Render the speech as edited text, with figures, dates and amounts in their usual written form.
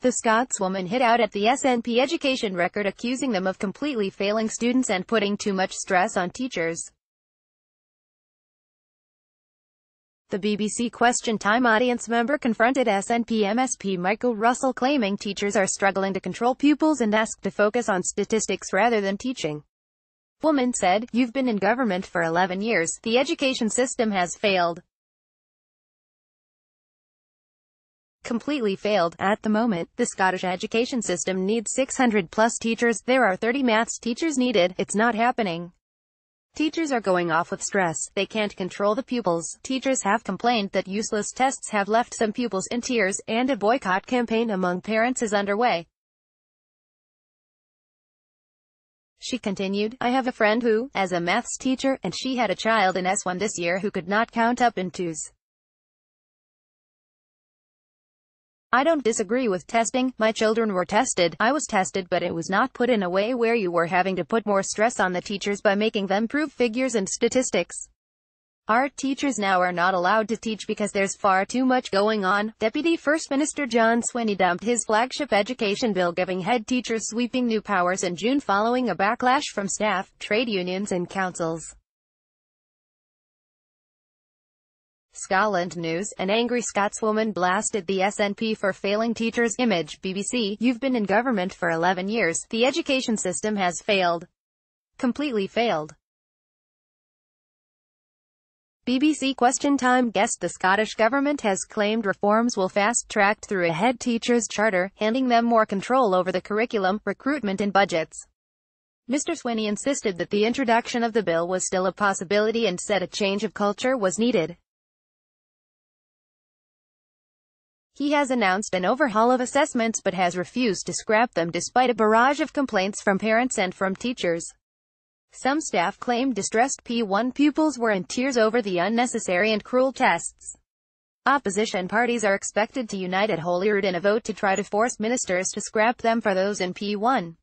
The Scotswoman hit out at the SNP education record, accusing them of completely failing students and putting too much stress on teachers. The BBC Question Time audience member confronted SNP MSP Michael Russell, claiming teachers are struggling to control pupils and asked to focus on statistics rather than teaching. Woman said, "You've been in government for 11 years. The education system has failed. Completely failed. At the moment, the Scottish education system needs 600 plus teachers. There are 30 maths teachers needed. It's not happening. Teachers are going off with stress. They can't control the pupils. Teachers have complained that useless tests have left some pupils in tears, and a boycott campaign among parents is underway." She continued, "I have a friend who, as a maths teacher, and she had a child in S1 this year who could not count up in twos. I don't disagree with testing. My children were tested. I was tested, but it was not put in a way where you were having to put more stress on the teachers by making them prove figures and statistics. Our teachers now are not allowed to teach because there's far too much going on." Deputy First Minister John Swinney dumped his flagship education bill, giving head teachers sweeping new powers in June following a backlash from staff, trade unions and councils. Scotland News: An angry Scotswoman blasted the SNP for failing teachers. Image, BBC. "You've been in government for 11 years. The education system has failed. Completely failed." BBC Question Time guessed the Scottish Government has claimed reforms will fast-tracked through a head teacher's charter, handing them more control over the curriculum, recruitment and budgets. Mr Swinney insisted that the introduction of the bill was still a possibility and said a change of culture was needed. He has announced an overhaul of assessments but has refused to scrap them despite a barrage of complaints from parents and from teachers. Some staff claimed distressed P1 pupils were in tears over the unnecessary and cruel tests. Opposition parties are expected to unite at Holyrood in a vote to try to force ministers to scrap them for those in P1.